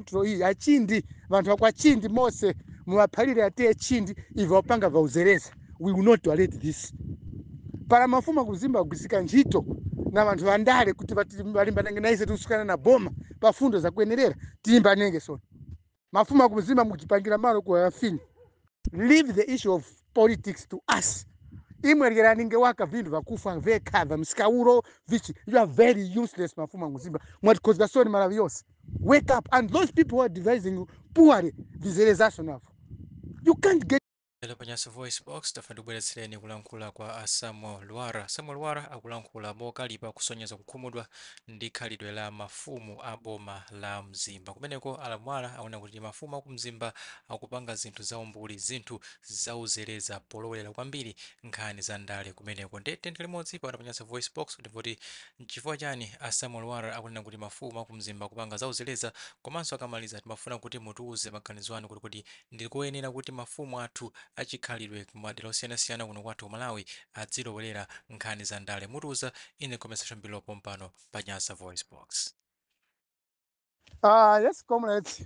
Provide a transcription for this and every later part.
central hii achindi vantu vakwa chindi mose mumaphalire ate chindi ivo wapanga vauzereza. We will not tolerate this. Para mafuma kuzimba kugwisika ntchito na vantu vandale kuti valimbanenge naise tusukana na boma pafundo za kuenerera tilimbanenge sona. Mafuma kuzimba muchipangira malo kwa yafini. Leave the issue of politics to us. Imwe ninge waka vindu vakufa vekava msikauro vichi. You are very useless mafuma kuzimba. Mwati kozga soni maravilloso. Wake up, and those people who are devising you poorly visualization navo. You can't get Panyasa voice box tafandibweretsereni kulankhula kwa Samuel Lwara. Samuel Lwara akulankhula mokalipa kusonyeza kukhumudwa ndi khalidwe la mafumu a boma la Mzimba. Kumeneko alamwala aona kuti mafumu aku Mzimba akupanga zinthu zaumbuli, zinthu zauzereza polowera kwambiri nkhani za ndale kumeneko. Ndete limodzi pa Panyasa voice box kuti chifukwa chani a Samuel Lwara akunena kuti mafumu aku Mzimba akupanga zauzereza, komanso akamaliza timafuna kuti mutiuze maganizo anu kuti ndikoyenera kuti mafumu athu achikhalidwe kumadera osiyanasiyana kuno kwathu Malawi adzilowelera nkhani za ndale. Mutiuza in the conversation below pompano Panyasa voice box. Yes, comrades.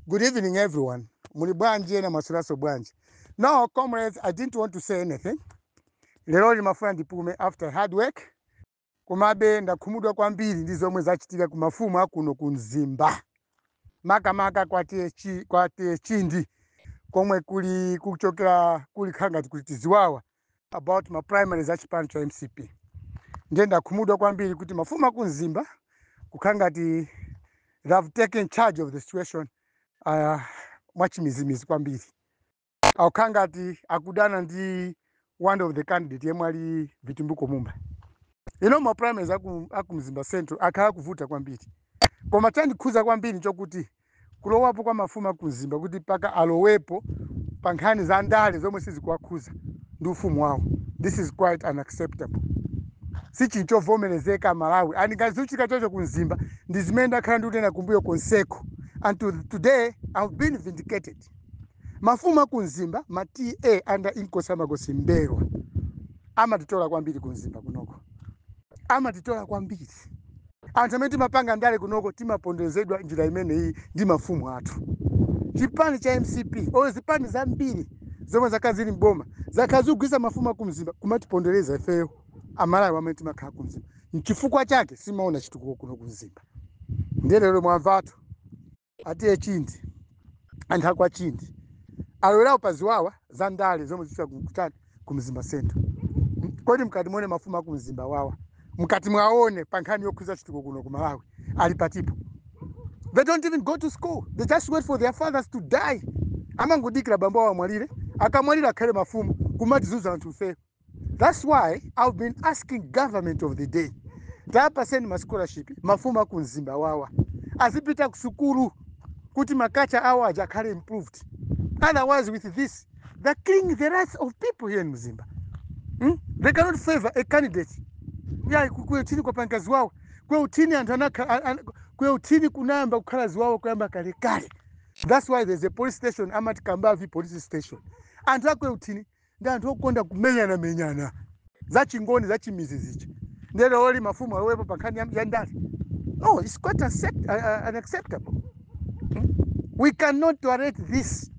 Good evening, everyone. Muli bwanji na masulaso bwanji. Now, comrades, I didn't want to say anything. Lero limafuna ndipume after hard work. Kumabe ndakhumudwa kwambiri ndi zomwe zachitika ku mafumu akuno ku Mzimba. Maka kwati chindi. Komwe kuchokera kuli khangati kuti ziwawa about my primaries achipano cha MCP. Ndenda khumudwa kwambiri kuti mafumu aku Mzimba kukhangati they have taken charge of the situation mwachimizimizi kwambiri. Aukhangati akudana ndi one of the candidate yemwe ali Vitumbuko Mumba. You know, my primaries aku Mzimba Central akhala kuvuta kwambiri. Koma chandikhuza kwambiri chokuti kulowapo kwa mafumu aku Mzimba kuti paka alowepo pankhani za ndale zomwe sizikuwakhuza ndi ufumu wawo. This is quite unacceptable. Sichinchovomerezeka Malawi. Andingazichika chocho ku Mzimba ndi zimene ndakhala ndikunena kumbuyo konseko. And today I've been vindicated. Mafumu aku Mzimba TA under Inkosi Amagosi Mberwa amatitola kwambiri ku Mzimba kunoko. Amatitola kwambiri. Anthu amene timapanga ndale kunoko timapondezedwa njira imene iyi ndi mafumu athu. Chipani cha MCP zipani zambiri zomwe zakazili mboma zakazugwisa mafumu aku Mzimba kumatipondereza ifeyo Amalawi amene timakhala ku Mzimba. N'chifukwa chake simaona chitukuko kuno ku Mzimba. Ndiye lero mwamvatu ati chindi anthu akwa chindi alowerawo pa ziwawa za ndale zomwe zichita kutani ku Mzimba Central. Kodi mkati muone mafumu aku Mzimba wawa, mkati mwaone pa nkhani yokhuza chitukuko kuno ku Malawi ali patipo. They don't even go to school. They just wait for their fathers to die. Amangudikira bambo wa mwalire, akamwalira akhale mafumu kumatizuza anthu ifeyo. That's why I've been asking government of the day. Tapaseni ma scholarship mafumu aku Mzimba wawa. Azipita kusukuru kuti makacha awo ajakhale improved. Otherwise with this, they're killing the rights of people here in Mzimba. They cannot favor a candidate. Yeah, kuyotini kwa pankazi wawo. Kuyotini kuyotini kunamba kukhala ziwawo kuyamba kale kale. That's why there's a police station, Amati Kambavi police station. Anthu akuyotini ndi anthu okonda kumenyana. Zachingoni zachimizi zichi. Ndero oli mafumu alowepo pankhani ya ndale. No, it's quite unacceptable. We cannot tolerate this.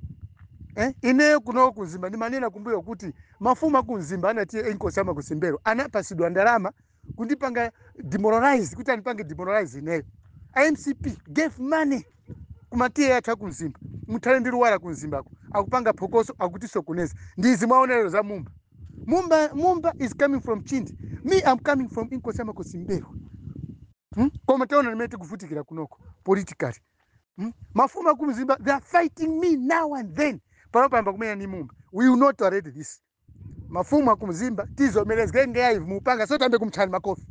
Ineyo kuno ku Mzimba ndi manena kumbuyo kuti mafumu aku Mzimba anati Inkosi Amagosi Mberwa anapasidwa ndalama kundipanga demoralize kuti anipange demoralize ineyo. MCP gave money kumatia athu aku Mzimba. Muthale ndi Lwara ku Mzimbako akupanga phokoso akutisokoneza. Ndizi maonero za Mumba. Mumba is coming from Chindi. Me, I'm coming from Inkosi Amagosi Mberwa. Koma taona nimete kuvutikira kunoko politically. Mafumu aku Mzimba, they are fighting me now and then. Parapamba kumenya ni Mumba. We will not tolerate this. Mafumu aku Mzimba tizomeleza genge yaivu mupanga so tambe kumchani makofi.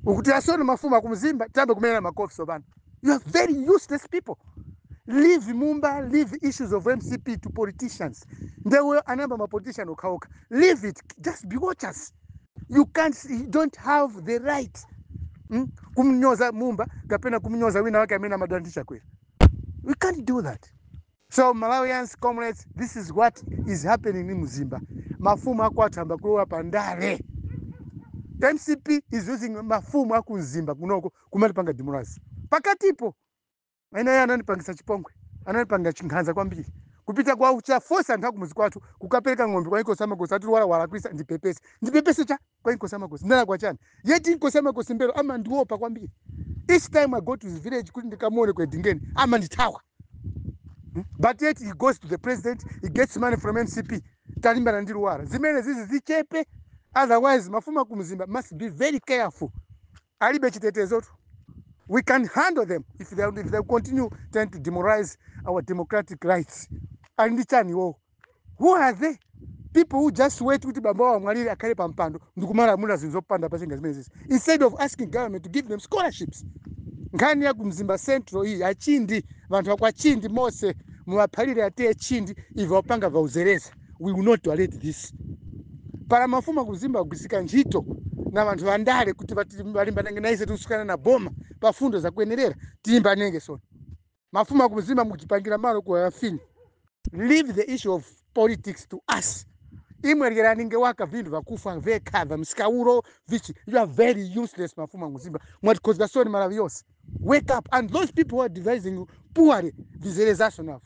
Ukuti asoni mafumu aku Mzimba tambe kumenya makofi so bana. You are very useless people. Leave Mumba, leave issues of MCP to politicians. There were a number of politicians okaoka. Leave it. Just be watchers. You don't have the right. Kumnyoza Mumba, kapena kumnyoza wina wake amena madandisha kweli. We can't do that. So Malawians, comrades, this is what is happening in Mzimba. Mafumu aku atamba kulowa pandale. MCP is using mafumu aku Mzimba kunoko kumatipanga demoralize. Pakatipo. Ena yeye ananipangisa chipongwe, ananipanga chinkhanza kwambiri. Kupita kwa uchafosa anthu akumuzi kwathu kukapereka ng'ombe kwa Inkosi Amagosi ati wala kwisa ndipepese cha kwa Inkosi Amagosi ndala kwa chani yeti Inkosi Amagosi mbero ama ndiopa kwambiri. Each time I go to his village kuti ndikamuone kwa Dingeni ama nditawa. But yet he goes to the president, he gets money from MCP. Talimba na Luara zimene zizi zichepe, otherwise mafuma kumzimba must be very careful. Alibe chitetezo. We can handle them if they continue trying to demoralize our democratic rights. And who are they? People who just wait with baba wa mwalili akale pampando ndukumara muna zinzopanda pasenga zimene instead of asking government to give them scholarships. Ngani ya kumzimba central hii achindi vantu wakwa chindi mose muwaphalire ate chindi ivo wapanga vauzereza. We will not tolerate this. Para mafuma kuzimba kugwisika ntchito na vantu vandale kuti valimbanenge naise tusukana na boma pafundo za kuenerera tilimbanenge sona. Mafuma kuzimba mukipangira malo kwa afini. Leave the issue of politics to us. Imwerera ninge waka vindu vakufa vekava msikauro vichi. You are very useless mafuma kuzimba. Mwatikozga soni maravilloso. Wake up, and those people who are devising you poorly visualization of.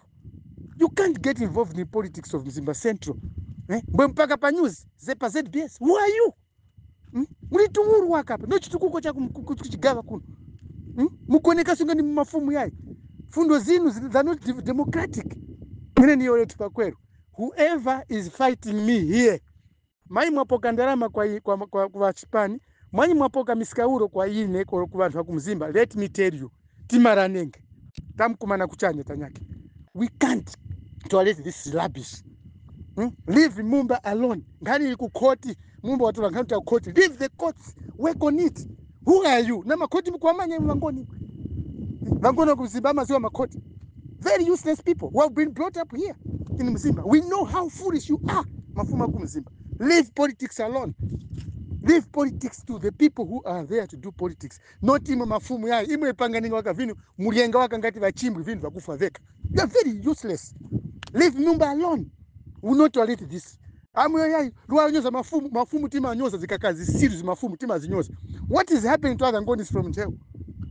You can't get involved in politics of Mzimba Central. Mwe mpaka pa news zepa ZBS. Who are you? Mulituhuru wakapa no chitukuko cha kuchigava kuno. Mukoneka sunga ni mafumu yai. Fundo zinu they are not democratic. Mene ni yole tupakwero. Whoever is fighting me here, mai mwapoka ndarama kwa chipani, mai mwapoka misikauro kwa ine kwa vantu wakumzimba, let me tell you, timaranenge, tamkumana kuchanya tanyake. We can't tolerate this rubbish. Leave Mumba alone. Ngani iku koti, Mumba watu wakanta koti. Leave the courts, work on it. Who are you? Na makoti mkuamanya mvangoni. Vangoni wakumzimba maziwa makoti. Very useless people who have been brought up here in Mzimba. We know how foolish you are, mafuma kumzimba. Leave politics alone. Leave politics to the people who are there to do politics. Not imo mafumu ya imo ipanganinga waka vinu mulienga waka ngati vachimbu vinu vakufa veka. You are very useless. Leave Mumba alone. We will not tolerate this. Amwe yai luwa nyoza mafumu tima nyoza zikakazi series mafumu tima zinyoza. What is happening to other Ngonis from jail?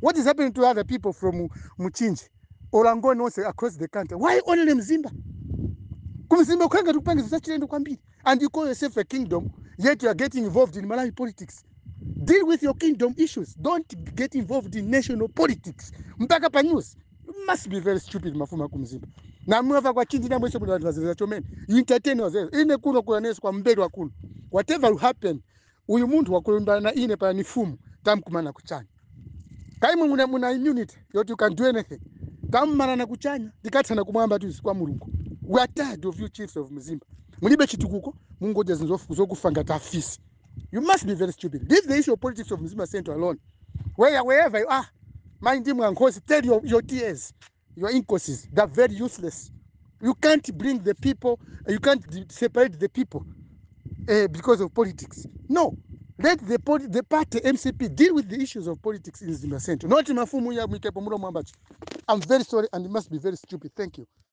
What is happening to other people from Muchinji? Orangoni also across the country. Why only Mzimba? Kumzimba kwanga tupangiza zachilendo kwambiri. And you call yourself a kingdom, yet you are getting involved in Malawi politics. Deal with your kingdom issues. Don't get involved in national politics. Mpaka pa news. You must be very stupid mafuma kumzimba. Na mweva kwa chindi na mwese kuna waziza chomeni. You entertain yourself. Ine kuno kuna nesu kwa mbeli wa kuno. Whatever will happen, uyu muntu wakulunda na ine pa nifumu, tamkumana kuchanya. Kaimu muna immunity, yot you can do anything. Tamumana na kuchanya, dikata na kumwamba tu kwa Mulungu. We are tired of you chiefs of Mzimba. Mulibe chitukuko, mungoja zokufanga tafisi. You must be very stupid. Leave the issue of politics of Mzimba Central alone. Wherever you are, mind him and cause, tell your TS, your Inkoses, they're very useless. You can't bring the people, you can't separate the people because of politics. No. Let the party MCP deal with the issues of politics in Mzimba Central. Not in Mafumu ya Mwikepo Muro Mwambachi. I'm very sorry and it must be very stupid. Thank you.